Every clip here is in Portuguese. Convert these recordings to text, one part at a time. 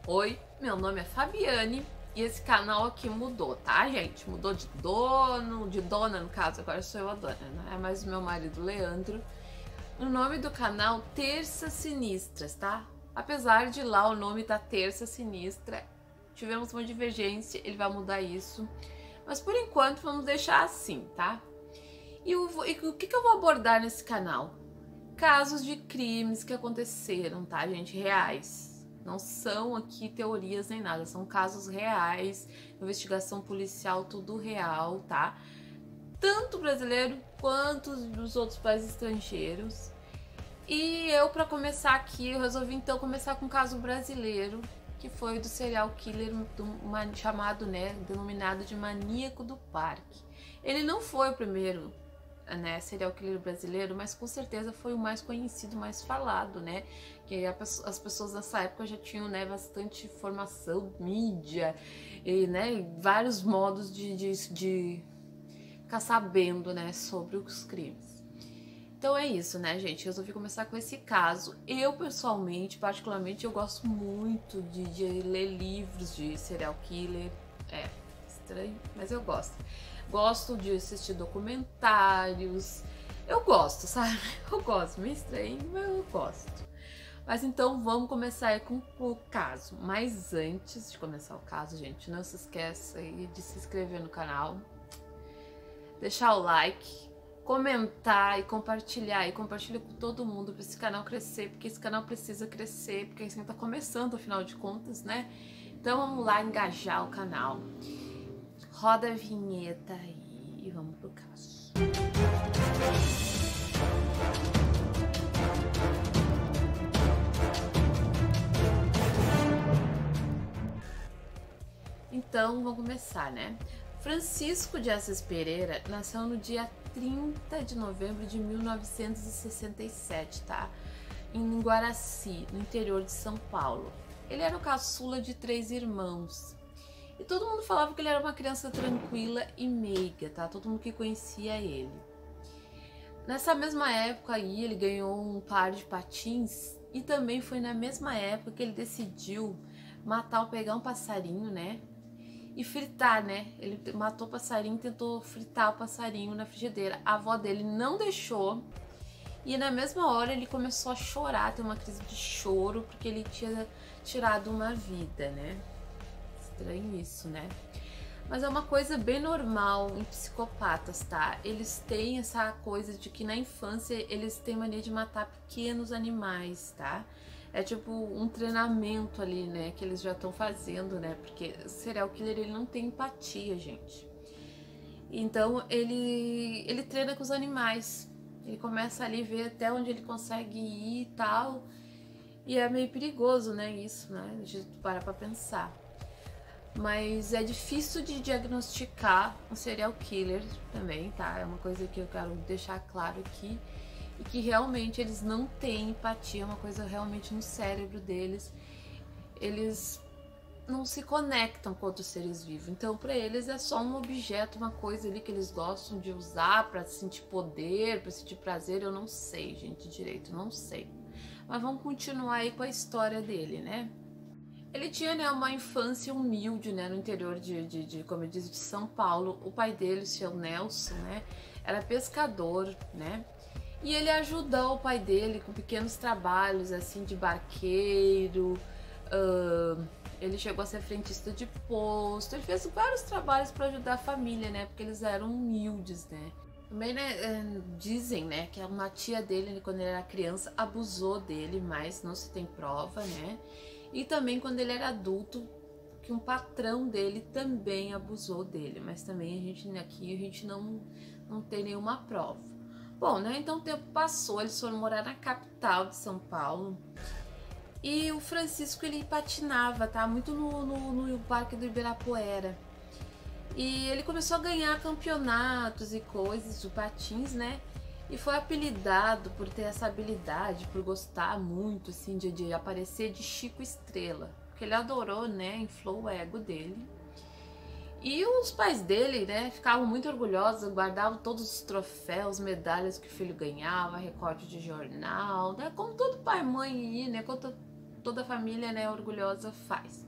Oi, meu nome é Fabiane e esse canal aqui mudou, tá, gente? Mudou de dono, de dona no caso, agora sou eu a dona, não é mais o meu marido Leandro. O nome do canal Terças Sinistras, tá? Apesar de lá o nome tá Terça Sinistra, tivemos uma divergência, ele vai mudar isso. Mas por enquanto vamos deixar assim, tá? E o que eu vou abordar nesse canal? Casos de crimes que aconteceram, tá, gente? Reais. Não são aqui teorias nem nada, são casos reais, investigação policial, tudo real, tá? Tanto brasileiro quanto dos outros países estrangeiros. E eu, para começar aqui, eu resolvi então começar com um caso brasileiro, que foi do serial killer chamado, né, denominado de Maníaco do Parque. Ele não foi o primeiro, né, serial killer brasileiro, mas com certeza foi o mais conhecido, mais falado, né, que as pessoas nessa época já tinham, né, bastante informação, mídia, e, né, vários modos de ficar sabendo, né, sobre os crimes. Então é isso, né, gente? Eu resolvi começar com esse caso. Eu, pessoalmente, particularmente, eu gosto muito de ler livros de serial killer. É estranho, mas eu gosto. Gosto de assistir documentários. Eu gosto, sabe? Eu gosto. Meio estranho, mas eu gosto. Mas então vamos começar aí com o caso. Mas antes de começar o caso, gente, não se esqueça aí de se inscrever no canal, deixar o like, comentar e compartilhar, e compartilha com todo mundo para esse canal crescer, porque esse canal precisa crescer, porque assim tá começando, afinal de contas, né? Então vamos lá engajar o canal. Roda a vinheta aí e vamos pro caso. Então vamos começar, né? Francisco de Assis Pereira nasceu no dia 30 de novembro de 1967, tá? Em Guaraci, no interior de São Paulo. Ele era o caçula de 3 irmãos. E todo mundo falava que ele era uma criança tranquila e meiga, tá? Todo mundo que conhecia ele. Nessa mesma época aí, ele ganhou um par de patins e também foi na mesma época que ele decidiu matar ou pegar um passarinho, né? E fritar, né? Ele matou o passarinho e tentou fritar o passarinho na frigideira. A avó dele não deixou. E na mesma hora ele começou a chorar, ter uma crise de choro, porque ele tinha tirado uma vida, né? Estranho isso, né? Mas é uma coisa bem normal em psicopatas, tá? Eles têm essa coisa de que na infância eles têm mania de matar pequenos animais, tá? É tipo um treinamento ali, né, que eles já estão fazendo, né? Porque o serial killer, ele não tem empatia, gente. Então ele treina com os animais. Ele começa ali a ver até onde ele consegue ir e tal. E é meio perigoso, né, isso, né? A gente para pra pensar. Mas é difícil de diagnosticar um serial killer também, tá? É uma coisa que eu quero deixar claro aqui. E que realmente eles não têm empatia, é uma coisa realmente no cérebro deles. Eles não se conectam com outros seres vivos. Então, para eles é só um objeto, uma coisa ali que eles gostam de usar para sentir poder, para sentir prazer. Eu não sei, gente, direito, não sei. Mas vamos continuar aí com a história dele, né? Ele tinha, né, uma infância humilde, né, no interior como eu disse, de São Paulo. O pai dele, o seu Nelson, né, era pescador, né? E ele ajudou o pai dele com pequenos trabalhos, assim, de barqueiro. Ele chegou a ser frentista de posto. Ele fez vários trabalhos para ajudar a família, né? Porque eles eram humildes, né? Também, né, dizem, né, que uma tia dele, quando ele era criança, abusou dele, mas não se tem prova, né? E também quando ele era adulto, que um patrão dele também abusou dele. Mas também a gente não tem nenhuma prova. Bom, né, então o tempo passou, eles foram morar na capital de São Paulo. E o Francisco, ele patinava, tá? Muito no Parque do Ibirapuera. E ele começou a ganhar campeonatos e coisas de patins, né? E foi apelidado por ter essa habilidade, por gostar muito, assim, de aparecer de Chico Estrela. Porque ele adorou, né? Inflou o ego dele. E os pais dele, né, ficavam muito orgulhosos, guardavam todos os troféus, medalhas que o filho ganhava, recorte de jornal, né, como todo pai e mãe, né, toda a família, né, orgulhosa faz.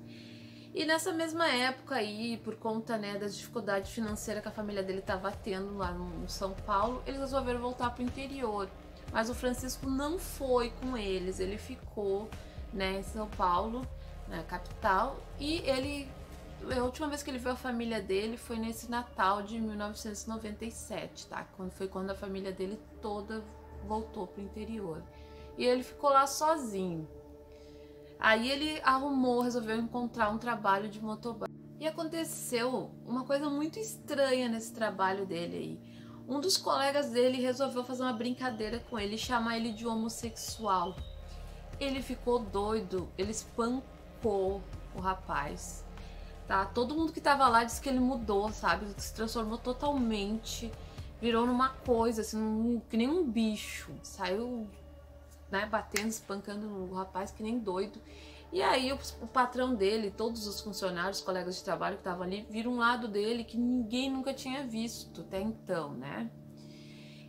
E nessa mesma época aí, por conta, né, das dificuldades financeiras que a família dele estava tendo lá no São Paulo, eles resolveram voltar para o interior. Mas o Francisco não foi com eles, ele ficou, né, em São Paulo, na capital, e a última vez que ele viu a família dele foi nesse Natal de 1997, tá? Quando a família dele toda voltou pro interior. E ele ficou lá sozinho. Aí ele resolveu encontrar um trabalho de motoboy. E aconteceu uma coisa muito estranha nesse trabalho dele aí. Um dos colegas dele resolveu fazer uma brincadeira com ele, chamar ele de homossexual. Ele ficou doido, ele espancou o rapaz. Tá? Todo mundo que tava lá disse que ele mudou, sabe? Se transformou totalmente, virou numa coisa, assim, que nem um bicho. Saiu, né, batendo, espancando o rapaz que nem doido. E aí o patrão dele, todos os funcionários, os colegas de trabalho que estavam ali, viram um lado dele que ninguém nunca tinha visto até então, né?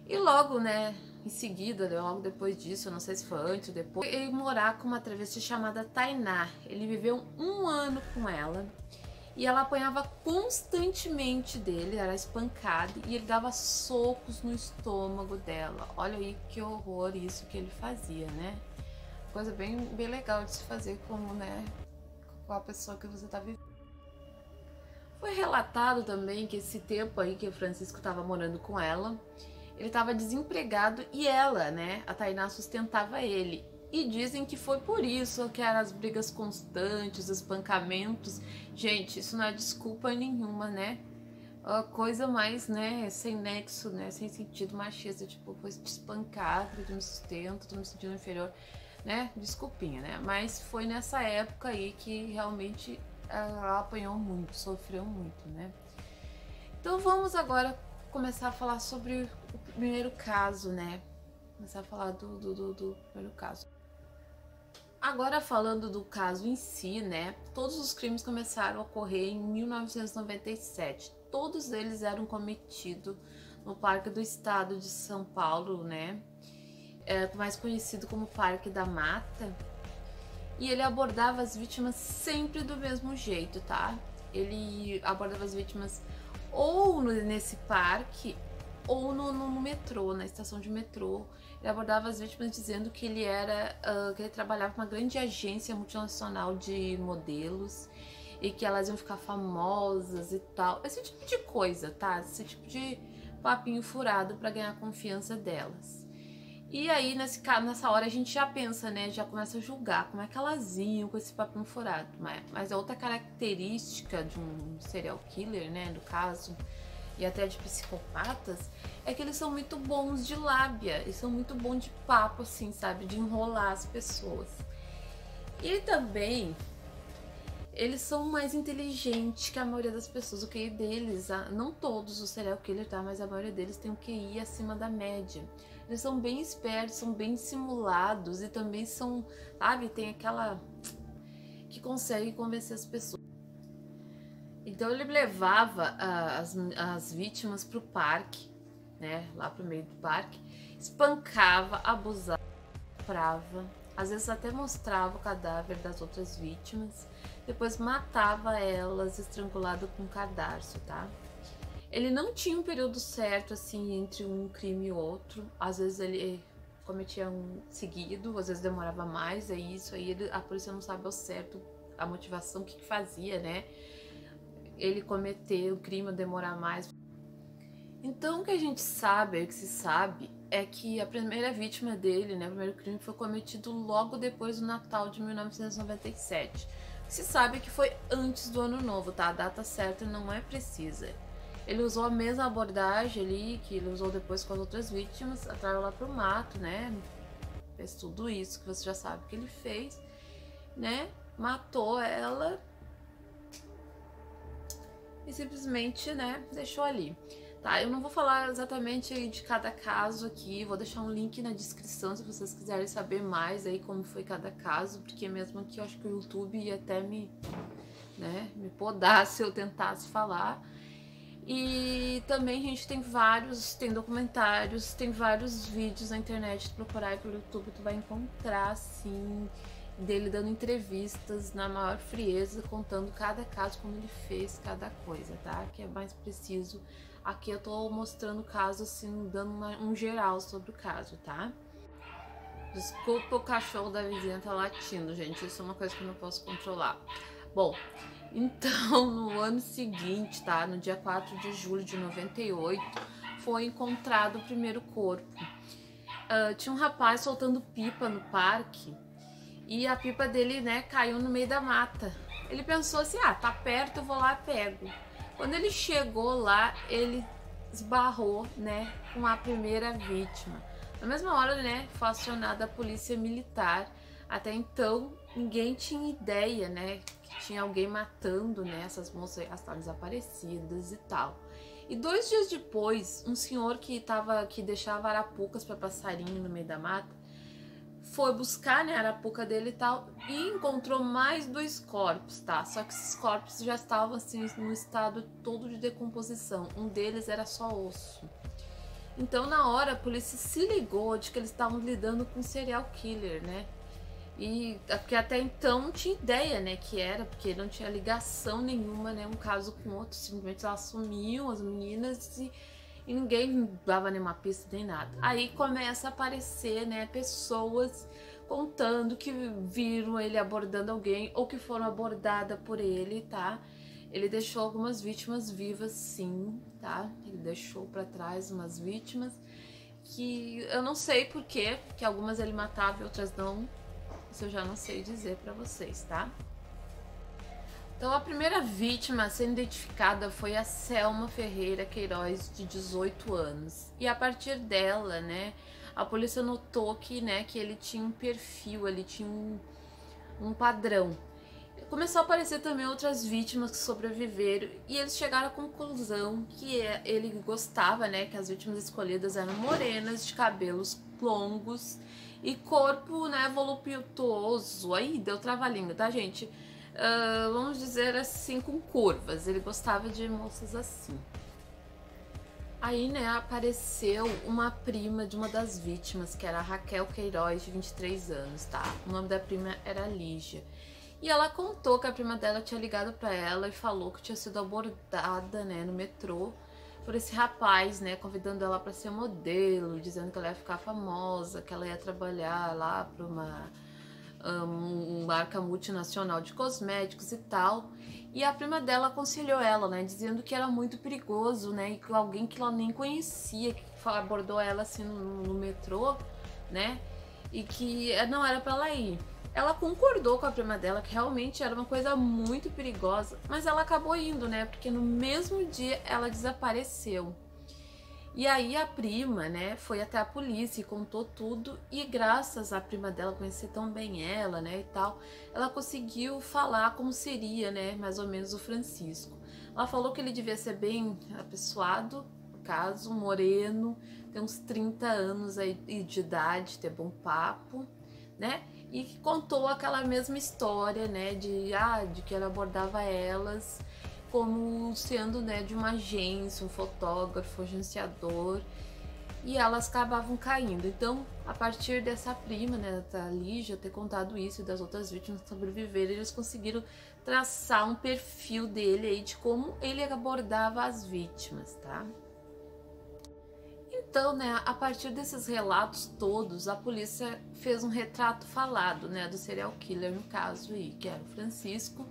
E logo, né, em seguida, logo depois disso, eu não sei se foi antes ou depois, ele ia morar com uma travesti chamada Tainá. Ele viveu 1 ano com ela. E ela apanhava constantemente dele, era espancada, e ele dava socos no estômago dela. Olha aí que horror isso que ele fazia, né? Coisa bem legal de se fazer como, né, com a pessoa que você tá vivendo. Foi relatado também que esse tempo aí que o Francisco estava morando com ela, ele estava desempregado e ela, né, a Tainá, sustentava ele. E dizem que foi por isso que eram as brigas constantes, os espancamentos. Gente, isso não é desculpa nenhuma, né? A coisa mais, né, sem nexo, né, sem sentido machista, tipo, foi te espancar, tu me sustento, tu me sentindo inferior, né? Desculpinha, né? Mas foi nessa época aí que realmente ela apanhou muito, sofreu muito, né? Então vamos agora começar a falar sobre o primeiro caso, né? Começar a falar do primeiro caso. Agora falando do caso em si, né, todos os crimes começaram a ocorrer em 1997. Todos eles eram cometidos no Parque do Estado de São Paulo, né, mais conhecido como Parque da Mata. E ele abordava as vítimas sempre do mesmo jeito, tá? Ele abordava as vítimas ou nesse parque ou no metrô, na estação de metrô. Ele abordava as vítimas dizendo que ele que ele trabalhava com uma grande agência multinacional de modelos e que elas iam ficar famosas e tal. Esse tipo de coisa, tá? Esse tipo de papinho furado para ganhar a confiança delas. E aí, nessa hora, a gente já pensa, né? Já começa a julgar como é que elas iam com esse papinho furado. Mas a outra característica de um serial killer, né? No caso, e até de psicopatas, é que eles são muito bons de lábia, eles são muito bons de papo, assim, sabe? De enrolar as pessoas. E também, eles são mais inteligentes que a maioria das pessoas. O QI deles, não todos os serial killers, tá? Mas a maioria deles tem um QI acima da média. Eles são bem espertos, são bem simulados e também são, sabe? Tem aquela que consegue convencer as pessoas. Então ele levava as vítimas pro parque, né, lá pro meio do parque, espancava, abusava, estuprava, às vezes até mostrava o cadáver das outras vítimas, depois matava elas estrangulado com um cadarço, tá? Ele não tinha um período certo, assim, entre um crime e outro. Às vezes ele cometia um seguido, às vezes demorava mais, isso aí a polícia não sabe ao certo a motivação, o que fazia, né? Ele cometer o crime, demorar mais. Então o que a gente sabe, o que se sabe, é que a primeira vítima dele, né, o primeiro crime foi cometido logo depois do Natal de 1997. O que se sabe é que foi antes do Ano Novo, tá? A data certa não é precisa. Ele usou a mesma abordagem ali que ele usou depois com as outras vítimas, atraiu lá pro mato, né? Fez tudo isso que você já sabe que ele fez, né? Matou ela e simplesmente, né, deixou ali. Tá, eu não vou falar exatamente de cada caso aqui, vou deixar um link na descrição se vocês quiserem saber mais aí como foi cada caso, porque mesmo aqui eu acho que o YouTube ia até me podar se eu tentasse falar. E também a gente tem documentários, tem vários vídeos na internet, se procurar aí pelo YouTube tu vai encontrar, sim, dele dando entrevistas na maior frieza, contando cada caso, como ele fez cada coisa, tá? Que é mais preciso. Aqui eu tô mostrando o caso, assim, dando um geral sobre o caso, tá? Desculpa o cachorro da vizinha tá latindo, gente. Isso é uma coisa que eu não posso controlar. Bom, então no ano seguinte, tá? No dia 4 de julho de 98, foi encontrado o primeiro corpo. Tinha um rapaz soltando pipa no parque e a pipa dele, né, caiu no meio da mata. Ele pensou assim, ah, tá perto, eu vou lá e pego. Quando ele chegou lá, ele esbarrou, né, com a primeira vítima. Na mesma hora, né, foi acionada a polícia militar. Até então, ninguém tinha ideia, né, que tinha alguém matando, né, essas moças, elas estavam desaparecidas e tal. E 2 dias depois, um senhor que deixava arapucas para passarinho no meio da mata, foi buscar, né, a arapuca dele e tal, e encontrou mais 2 corpos, tá? Só que esses corpos já estavam, assim, no estado todo de decomposição. Um deles era só osso. Então, na hora, a polícia se ligou de que eles estavam lidando com um serial killer, né? E porque até então não tinha ideia, né, que era, porque não tinha ligação nenhuma, né, um caso com outro, simplesmente elas sumiam, as meninas, e ninguém dava nenhuma pista nem nada. Aí começa a aparecer, né, pessoas contando que viram ele abordando alguém ou que foram abordadas por ele, tá? Ele deixou algumas vítimas vivas, sim, tá? Ele deixou para trás umas vítimas que eu não sei porquê, que algumas ele matava e outras não. Isso eu já não sei dizer pra vocês, tá? Então, a primeira vítima a ser identificada foi a Selma Ferreira Queiroz, de 18 anos. E a partir dela, né, a polícia notou que, né, que ele tinha um perfil, ele tinha um padrão. Começou a aparecer também outras vítimas que sobreviveram e eles chegaram à conclusão que ele gostava, né, que as vítimas escolhidas eram morenas, de cabelos longos e corpo, né, voluptuoso. Aí deu trava-língua, tá, gente? Vamos dizer assim, com curvas. Ele gostava de moças assim. Aí, né, apareceu uma prima de uma das vítimas, que era a Raquel Queiroz, de 23 anos, tá? O nome da prima era Lígia. E ela contou que a prima dela tinha ligado pra ela e falou que tinha sido abordada, né, no metrô por esse rapaz, né, convidando ela para ser modelo, dizendo que ela ia ficar famosa, que ela ia trabalhar lá para uma marca multinacional de cosméticos e tal. E a prima dela aconselhou ela, né, dizendo que era muito perigoso, né, e que alguém que ela nem conhecia, que abordou ela assim no metrô, né, e que não era para ela ir. Ela concordou com a prima dela que realmente era uma coisa muito perigosa, mas ela acabou indo, né? Porque no mesmo dia ela desapareceu. E aí a prima, né, foi até a polícia e contou tudo, e graças à prima dela conhecer tão bem ela, né, e tal, ela conseguiu falar como seria, né, mais ou menos o Francisco. Ela falou que ele devia ser bem apessoado, no caso, moreno, ter uns 30 anos aí de idade, ter bom papo, né? E contou aquela mesma história, né, de que ele abordava elas como sendo, né, de uma agência, um fotógrafo, agenciador, e elas acabavam caindo. Então, a partir dessa prima, né, da Lígia, ter contado isso e das outras vítimas que sobreviveram, eles conseguiram traçar um perfil dele aí de como ele abordava as vítimas, tá? Então, né, a partir desses relatos todos, a polícia fez um retrato falado, né, do serial killer no caso aí, que era o Francisco,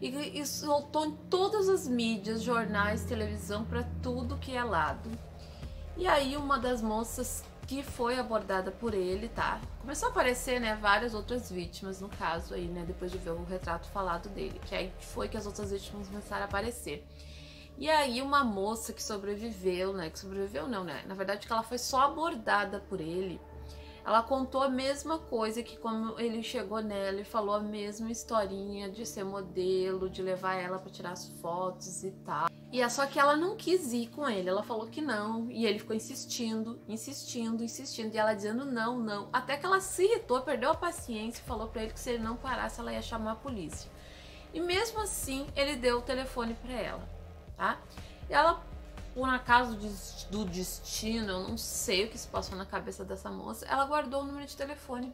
e soltou em todas as mídias, jornais, televisão, para tudo que é lado. E aí uma das moças que foi abordada por ele, tá, começou a aparecer, né, várias outras vítimas no caso aí, né, depois de ver o retrato falado dele, que aí foi que as outras vítimas começaram a aparecer. E aí uma moça que sobreviveu, né, que sobreviveu não, né, na verdade que ela foi só abordada por ele, ela contou a mesma coisa, que como ele chegou nela e falou a mesma historinha de ser modelo, de levar ela para tirar as fotos e tal. E é só que ela não quis ir com ele, ela falou que não, e ele ficou insistindo, insistindo, insistindo, e ela dizendo não, não, até que ela se irritou, perdeu a paciência e falou para ele que se ele não parasse ela ia chamar a polícia. E mesmo assim ele deu o telefone para ela, tá? E ela, por um acaso do destino, eu não sei o que se passou na cabeça dessa moça, ela guardou o número de telefone.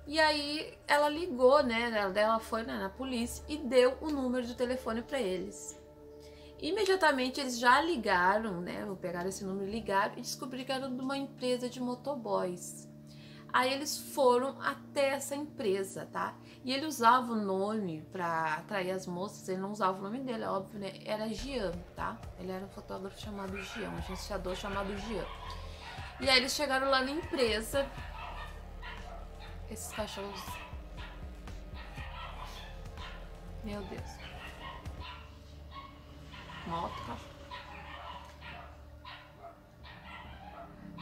E aí ela ligou, né? Ela foi na polícia e deu o número de telefone para eles. Imediatamente eles já ligaram, né? Pegaram esse número, ligaram e descobriram que era de uma empresa de motoboys. Aí eles foram até essa empresa, tá? E ele usava o nome para atrair as moças, ele não usava o nome dele, é óbvio, né? Era Gian, tá? Ele era um fotógrafo chamado Gian, um agenciador chamado Gian. E aí eles chegaram lá na empresa. Esses cachorros. Meu Deus. Moto, cachorro.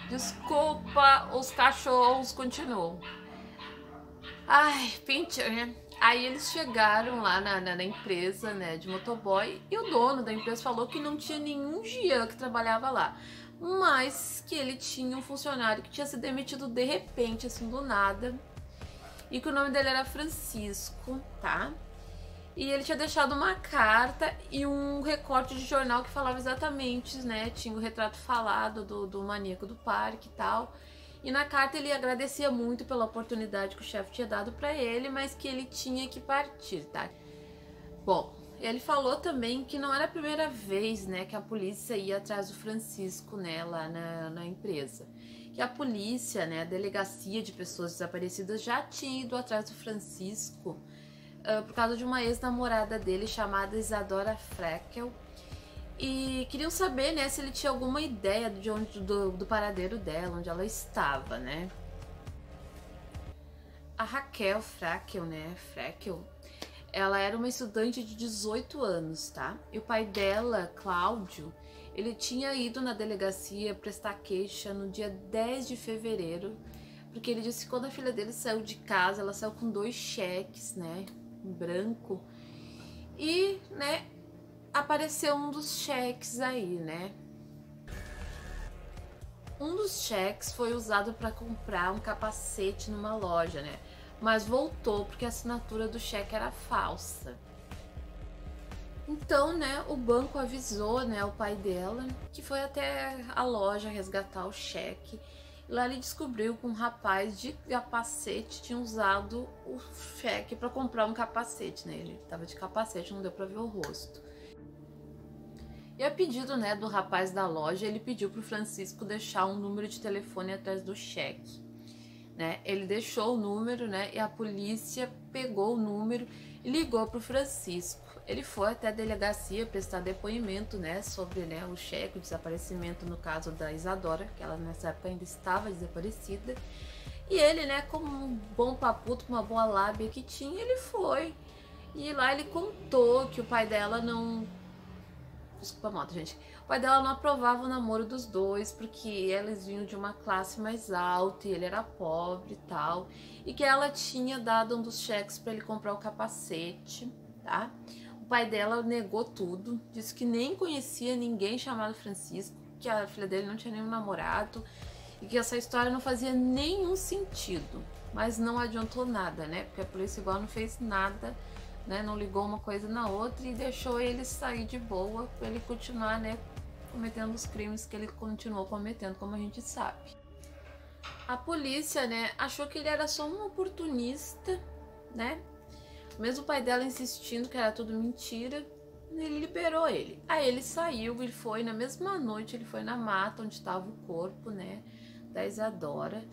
Desculpa, os cachorros continuam. Ai, pincher, né? Aí eles chegaram lá na empresa, né, de motoboy, e o dono da empresa falou que não tinha nenhum Gian que trabalhava lá, mas que ele tinha um funcionário que tinha se demitido de repente, assim, do nada, e que o nome dele era Francisco, tá? E ele tinha deixado uma carta e um recorte de jornal que falava exatamente, né? Tinha o retrato falado do maníaco do parque e tal. E na carta ele agradecia muito pela oportunidade que o chefe tinha dado para ele, mas que ele tinha que partir, tá? Bom, ele falou também que não era a primeira vez, né, que a polícia ia atrás do Francisco, né, lá na empresa. Que a polícia, né, a delegacia de pessoas desaparecidas já tinha ido atrás do Francisco por causa de uma ex-namorada dele chamada Isadora Freckel. E queriam saber, né, se ele tinha alguma ideia de onde, do paradeiro dela, onde ela estava, né? A Raquel Freckel, né, Freckel, ela era uma estudante de 18 anos, tá? E o pai dela, Cláudio, ele tinha ido na delegacia prestar queixa no dia 10 de fevereiro, porque ele disse que quando a filha dele saiu de casa, ela saiu com 2 cheques, né, em branco, e, né, apareceu um dos cheques aí, né? Um dos cheques foi usado para comprar um capacete numa loja, né? Mas voltou porque a assinatura do cheque era falsa. Então, né, o banco avisou, né, o pai dela, que foi até a loja resgatar o cheque. Lá ele descobriu que um rapaz de capacete tinha usado o cheque para comprar um capacete, né? Ele tava de capacete, não deu para ver o rosto. E a pedido, né, do rapaz da loja, ele pediu pro Francisco deixar um número de telefone atrás do cheque, né? Ele deixou o número, né, e a polícia pegou o número e ligou pro Francisco. Ele foi até a delegacia prestar depoimento, né, sobre, né, o cheque, o desaparecimento no caso da Isadora, que ela nessa época ainda estava desaparecida. E ele, né, como um bom paputo, com uma boa lábia que tinha, ele foi. E lá ele contou que o pai dela não... Desculpa a moto, gente. O pai dela não aprovava o namoro dos dois, porque eles vinham de uma classe mais alta e ele era pobre e tal. E que ela tinha dado um dos cheques para ele comprar o capacete, tá? O pai dela negou tudo, disse que nem conhecia ninguém chamado Francisco, que a filha dele não tinha nenhum namorado e que essa história não fazia nenhum sentido. Mas não adiantou nada, né? Porque a polícia igual não fez nada, né? Não ligou uma coisa na outra e deixou ele sair de boa para ele continuar, né, cometendo os crimes que ele continuou cometendo, como a gente sabe. A polícia, né, achou que ele era só um oportunista, né? Mesmo o pai dela insistindo que era tudo mentira, ele liberou ele. Aí ele saiu, ele foi na mesma noite, ele foi na mata onde estava o corpo, né, da Isadora,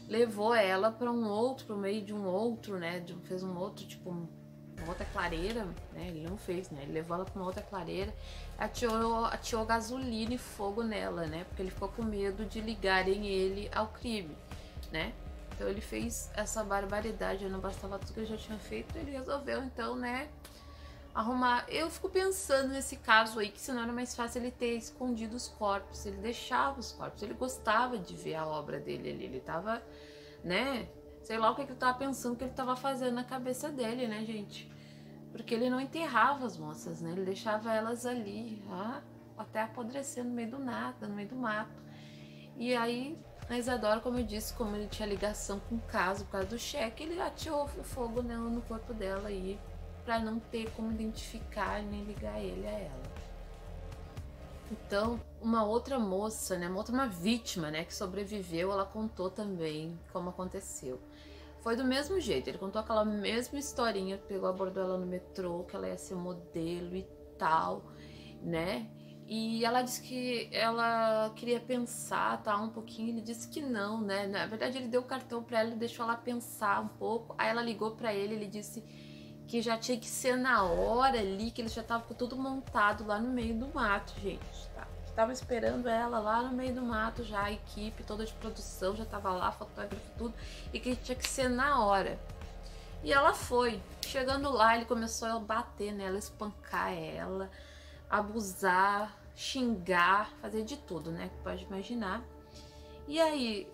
levou ela para um outro, pro meio de um outro, né, fez um outro, tipo, uma outra clareira, né, ele não fez, né, ele levou ela para uma outra clareira, atirou gasolina e fogo nela, né, porque ele ficou com medo de ligarem ele ao crime, né. Então ele fez essa barbaridade, não bastava tudo que ele já tinha feito, ele resolveu então, né, arrumar. Eu fico pensando nesse caso aí, que se não era mais fácil ele ter escondido os corpos, ele deixava os corpos, ele gostava de ver a obra dele ali, ele tava, né, sei lá o que ele tava pensando, que ele tava fazendo na cabeça dele, né, gente? Porque ele não enterrava as moças, né, ele deixava elas ali, até apodrecer no meio do nada, no meio do mato. E aí a Isadora, como eu disse, como ele tinha ligação com o caso por causa do cheque, ele atirou o fogo no corpo dela aí, para não ter como identificar nem ligar ele a ela. Então, uma outra moça, né, uma vítima, né, que sobreviveu, ela contou também como aconteceu. Foi do mesmo jeito, ele contou aquela mesma historinha, pegou, abordou ela no metrô, que ela ia ser modelo e tal, né? E ela disse que ela queria pensar, tá, um pouquinho, ele disse que não, né? Na verdade, ele deu o cartão pra ela e deixou ela pensar um pouco. Aí ela ligou pra ele disse que já tinha que ser na hora ali, que ele já tava com tudo montado lá no meio do mato, gente, tá? Tava esperando ela lá no meio do mato já, a equipe toda de produção já tava lá, fotógrafo, tudo, e que tinha que ser na hora. E ela foi. Chegando lá, ele começou a bater nela, espancar ela, abusar, xingar, fazer de tudo, né? Que pode imaginar. E aí,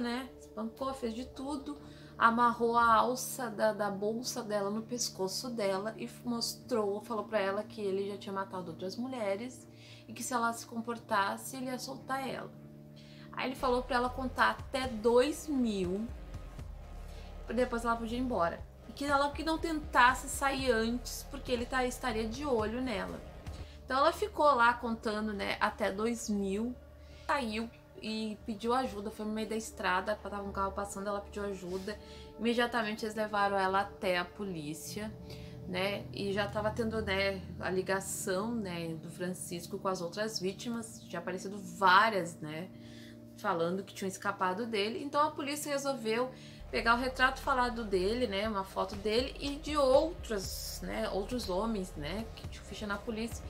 né? Espancou, fez de tudo, amarrou a alça da bolsa dela no pescoço dela e mostrou, falou pra ela que ele já tinha matado outras mulheres e que se ela se comportasse, ele ia soltar ela. Aí ele falou pra ela contar até 2000, depois ela podia ir embora. E que ela que não tentasse sair antes, porque ele estaria de olho nela. Então ela ficou lá contando, né, até 2000, saiu e pediu ajuda, foi no meio da estrada, tava um carro passando, ela pediu ajuda. Imediatamente eles levaram ela até a polícia, né, e já tava tendo, né, a ligação, né, do Francisco com as outras vítimas, tinha aparecido várias, né, falando que tinham escapado dele. Então a polícia resolveu pegar o retrato falado dele, né, uma foto dele e de outros, né, outros homens, né, que tinham ficha na polícia,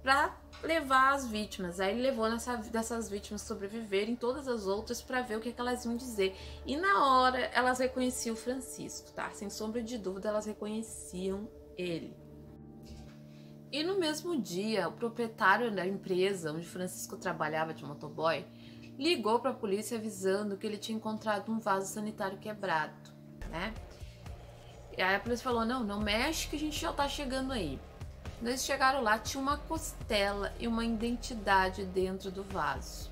para levar as vítimas. Aí ele levou dessas vítimas sobreviverem, todas as outras, para ver o que elas iam dizer. E na hora elas reconheciam o Francisco, tá? Sem sombra de dúvida, elas reconheciam ele. E no mesmo dia, o proprietário da empresa onde Francisco trabalhava de motoboy ligou para a polícia avisando que ele tinha encontrado um vaso sanitário quebrado, né? E aí a polícia falou, não mexe que a gente já tá chegando aí. Quando eles chegaram lá, tinha uma costela e uma identidade dentro do vaso.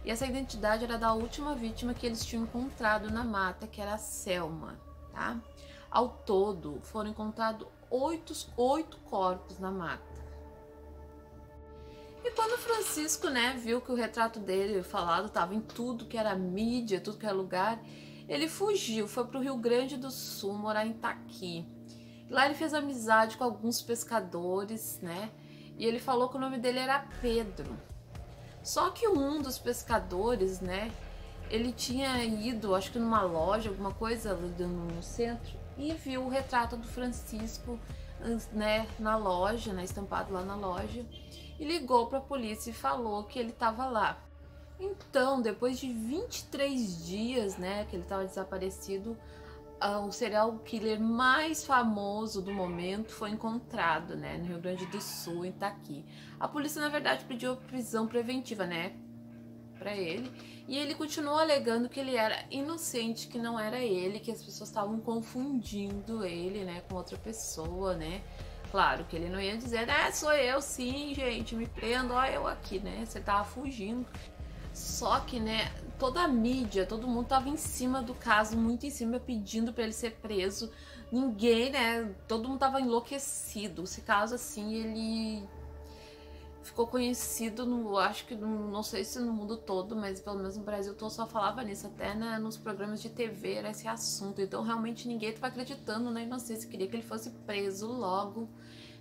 E essa identidade era da última vítima que eles tinham encontrado na mata, que era a Selma, tá? Ao todo, foram encontrados 8 corpos na mata. E quando o Francisco, né, viu que o retrato dele falado estava em tudo que era mídia, tudo que era lugar, ele fugiu, foi para o Rio Grande do Sul, morar em Itaqui. Lá ele fez amizade com alguns pescadores, né, e ele falou que o nome dele era Pedro. Só que um dos pescadores, né, ele tinha ido, acho que numa loja, alguma coisa no centro, e viu o retrato do Francisco, né, na loja, né, estampado lá na loja, e ligou para a polícia e falou que ele estava lá. Então, depois de 23 dias, né, que ele estava desaparecido, o serial killer mais famoso do momento foi encontrado, né, no Rio Grande do Sul, em Itaqui. A polícia, na verdade, pediu prisão preventiva, né, para ele, e ele continuou alegando que ele era inocente, que não era ele, que as pessoas estavam confundindo ele, né, com outra pessoa, né. Claro que ele não ia dizer, sou eu sim, gente, me prenda, ó, eu aqui, né, você tava fugindo. Só que, né, toda a mídia, todo mundo tava em cima do caso, muito em cima, pedindo para ele ser preso. Ninguém, né, todo mundo tava enlouquecido. Esse caso, assim, ele ficou conhecido, no, acho que, não sei se no mundo todo, mas pelo menos no Brasil todo só falava nisso. Até, né, nos programas de TV era esse assunto. Então, realmente, ninguém tava acreditando na inocência, queria que ele fosse preso logo,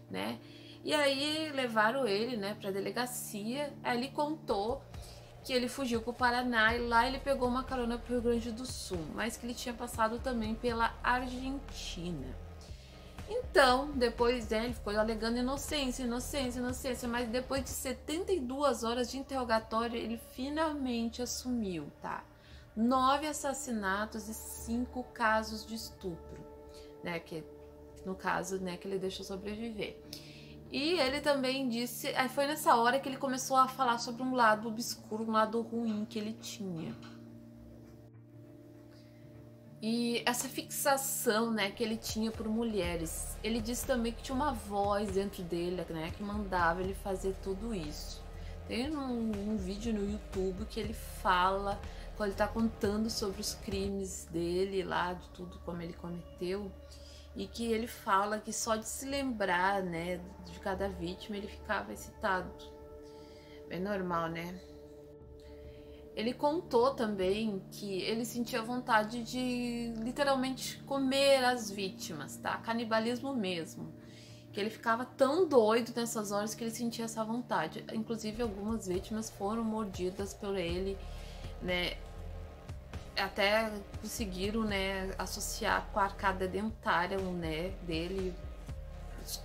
né. E aí, levaram ele, né, pra delegacia, aí ele contou que ele fugiu para o Paraná e lá ele pegou uma carona para o Rio Grande do Sul, mas que ele tinha passado também pela Argentina. Então, depois, né, ele ficou alegando inocência, mas depois de 72 horas de interrogatório, ele finalmente assumiu, tá? 9 assassinatos e 5 casos de estupro, né, que no caso, né, que ele deixou sobreviver. E ele também disse, foi nessa hora que ele começou a falar sobre um lado obscuro, um lado ruim que ele tinha. E essa fixação, né, que ele tinha por mulheres. Ele disse também que tinha uma voz dentro dele, né, que mandava ele fazer tudo isso. Tem um vídeo no YouTube que ele fala, quando ele tá contando sobre os crimes dele lá, de tudo como ele cometeu. E que ele fala que só de se lembrar, né, de cada vítima ele ficava excitado. Bem normal, né? Ele contou também que ele sentia vontade de literalmente comer as vítimas, tá? Canibalismo mesmo. Que ele ficava tão doido nessas horas que ele sentia essa vontade. Inclusive, algumas vítimas foram mordidas por ele, né? Até conseguiram, né, associar com a arcada dentária, né, dele,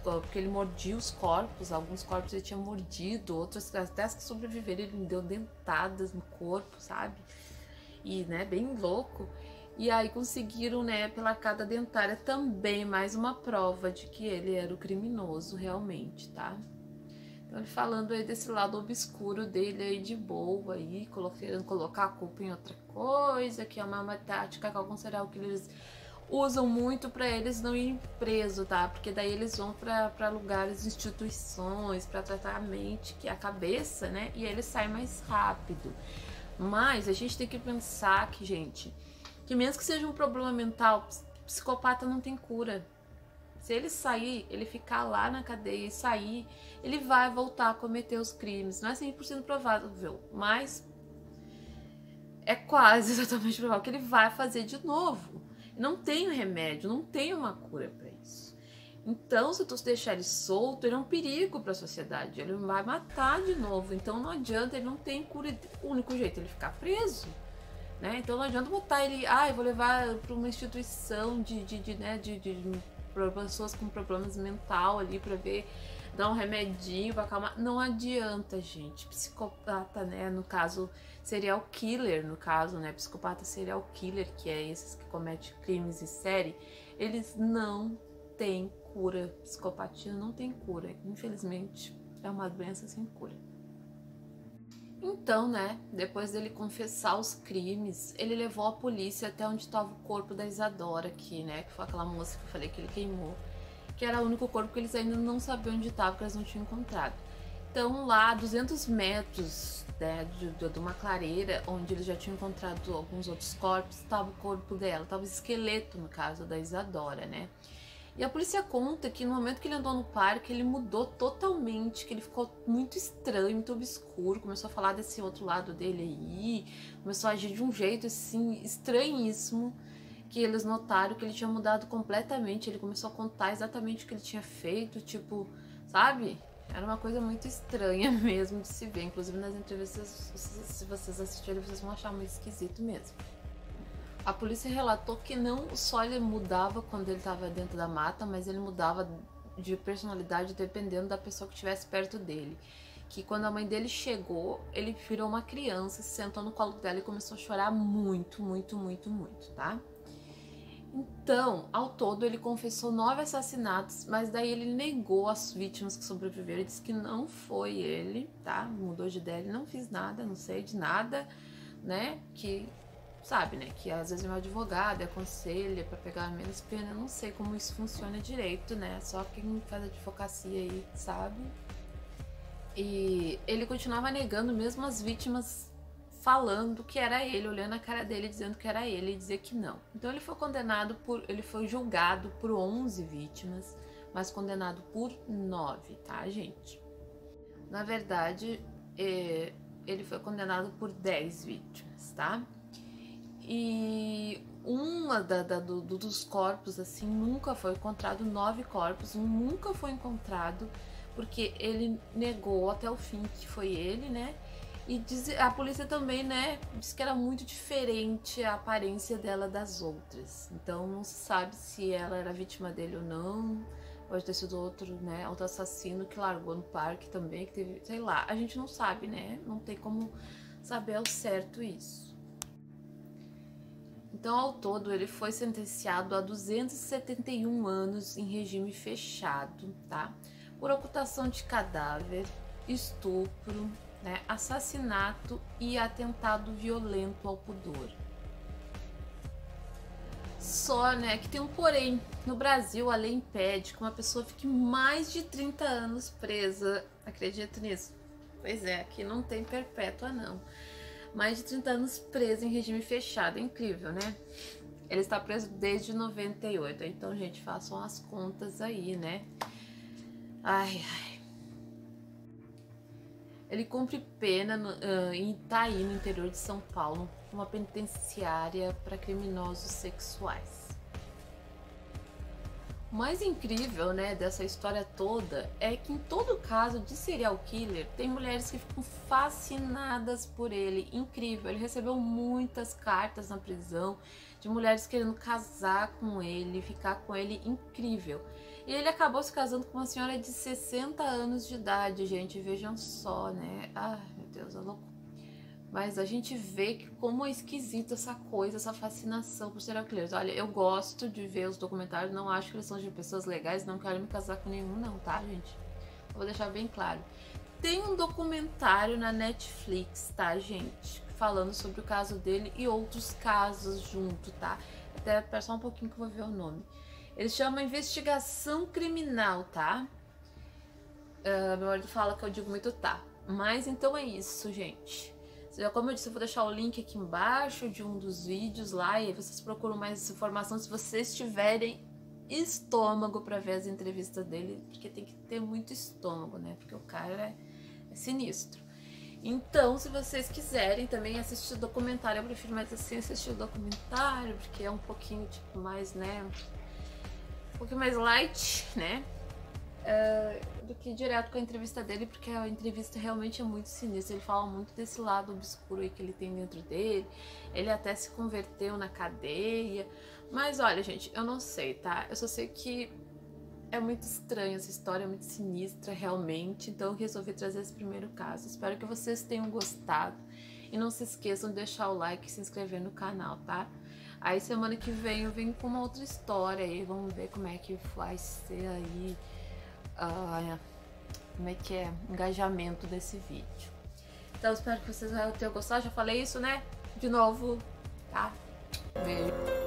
porque ele mordia os corpos, alguns corpos ele tinha mordido, outros até as que sobreviveram ele deu dentadas no corpo, sabe? E, né, bem louco. E aí conseguiram, né, pela arcada dentária também mais uma prova de que ele era o criminoso realmente, tá? Então ele falando aí desse lado obscuro dele aí de boa aí, querendo colocar a culpa em outra coisa, que é uma tática que alguns serial killers usam muito para eles não irem preso, tá? Porque daí eles vão para lugares, instituições, para tratar a mente, que é a cabeça, né? E eles saem mais rápido. Mas a gente tem que pensar que, gente, que mesmo que seja um problema mental, psicopata não tem cura. Se ele sair, ele ficar lá na cadeia e sair, ele vai voltar a cometer os crimes. Não é 100% provável, mas é quase exatamente provável que ele vai fazer de novo. Não tem um remédio, não tem uma cura para isso. Então, se tu deixar ele solto, ele é um perigo para a sociedade. Ele vai matar de novo. Então, não adianta, ele não tem cura. O único jeito é ele ficar preso, né? Então, não adianta botar ele, eu vou levar para uma instituição de pessoas com problemas mental ali para ver, dar um remedinho para acalmar. Não adianta, gente. Psicopata, né? No caso, serial killer, no caso, né? Psicopata serial killer, que é esses que cometem crimes em série, eles não têm cura. Psicopatia não tem cura. Infelizmente, é uma doença sem cura. Então, né, depois dele confessar os crimes, ele levou a polícia até onde estava o corpo da Isadora aqui, né, que foi aquela moça que eu falei que ele queimou, que era o único corpo que eles ainda não sabiam onde estava, que eles não tinham encontrado. Então, lá a 200 metros, né, de uma clareira, onde eles já tinham encontrado alguns outros corpos, estava o corpo dela, estava o esqueleto, no caso, da Isadora, né. E a polícia conta que no momento que ele andou no parque, ele mudou totalmente, que ele ficou muito estranho, muito obscuro, começou a falar desse outro lado dele aí, começou a agir de um jeito assim estranhíssimo, que eles notaram que ele tinha mudado completamente, ele começou a contar exatamente o que ele tinha feito, tipo, sabe? Era uma coisa muito estranha mesmo de se ver, inclusive nas entrevistas, se vocês assistirem, vocês vão achar muito esquisito mesmo. A polícia relatou que não só ele mudava quando ele estava dentro da mata, mas ele mudava de personalidade dependendo da pessoa que estivesse perto dele. Que quando a mãe dele chegou, ele virou uma criança, se sentou no colo dela e começou a chorar muito, muito, muito, muito, tá? Então, ao todo, ele confessou 9 assassinatos, mas daí ele negou as vítimas que sobreviveram, ele disse que não foi ele, tá? Mudou de ideia, ele não fez nada, não sei de nada, né? Que... sabe, né, que às vezes meu advogado aconselha para pegar menos pena, eu não sei como isso funciona direito, né, só quem faz advocacia aí sabe. E ele continuava negando mesmo as vítimas falando que era ele, olhando a cara dele, dizendo que era ele e dizer que não. Então ele foi julgado por 11 vítimas, mas condenado por 9, tá, gente? Na verdade, ele foi condenado por 10 vítimas, tá? E uma dos corpos, assim, nunca foi encontrado, 9 corpos, um nunca foi encontrado, porque ele negou até o fim que foi ele, né? E a polícia também, né, disse que era muito diferente a aparência dela das outras. Então não se sabe se ela era vítima dele ou não. Pode ter sido outro, né, outro assassino que largou no parque também, que teve, sei lá, a gente não sabe, né? Não tem como saber ao certo isso. Então, ao todo, ele foi sentenciado a 271 anos em regime fechado, tá? Por ocultação de cadáver, estupro, né, assassinato e atentado violento ao pudor. Só, né, que tem um porém. No Brasil, a lei impede que uma pessoa fique mais de 30 anos presa. Acredita nisso? Pois é, aqui não tem perpétua, não. Mais de 30 anos preso em regime fechado. É incrível, né? Ele está preso desde 98. Então, gente, façam as contas aí, né? Ai, ai. Ele cumpre pena em Itaí, no interior de São Paulo, uma penitenciária para criminosos sexuais. O mais incrível, né, dessa história toda é que em todo caso de serial killer tem mulheres que ficam fascinadas por ele. Incrível, ele recebeu muitas cartas na prisão de mulheres querendo casar com ele, ficar com ele, incrível. E ele acabou se casando com uma senhora de 60 anos de idade, gente, vejam só, né? Ai, meu Deus, é louco. Mas a gente vê que como é esquisito essa coisa, essa fascinação por serial killers. Olha, eu gosto de ver os documentários, não acho que eles são de pessoas legais, não quero me casar com nenhum não, tá, gente? Eu vou deixar bem claro. Tem um documentário na Netflix, tá, gente? Falando sobre o caso dele e outros casos junto, tá? Até espera só um pouquinho que eu vou ver o nome. Ele chama Investigação Criminal, tá? Meu marido fala que eu digo muito tá. Mas então é isso, gente. Como eu disse, eu vou deixar o link aqui embaixo de um dos vídeos lá, e aí vocês procuram mais informação se vocês tiverem estômago para ver as entrevistas dele, porque tem que ter muito estômago, né? Porque o cara é sinistro. Então, se vocês quiserem também assistir o documentário, eu prefiro mais assim assistir o documentário, porque é um pouquinho tipo mais, né? Um pouquinho mais light, né? Do que direto com a entrevista dele, porque a entrevista realmente é muito sinistra. Ele fala muito desse lado obscuro aí que ele tem dentro dele. Ele até se converteu na cadeia. Mas olha, gente, eu não sei, tá? Eu só sei que é muito estranha essa história, é muito sinistra realmente. Então eu resolvi trazer esse primeiro caso. Espero que vocês tenham gostado. E não se esqueçam de deixar o like e se inscrever no canal, tá? Aí semana que vem eu venho com uma outra história aí. Vamos ver como é que vai ser aí. Como é que é engajamento desse vídeo. Então espero que vocês tenham gostado. Já falei isso, né? De novo, tá? Beijo.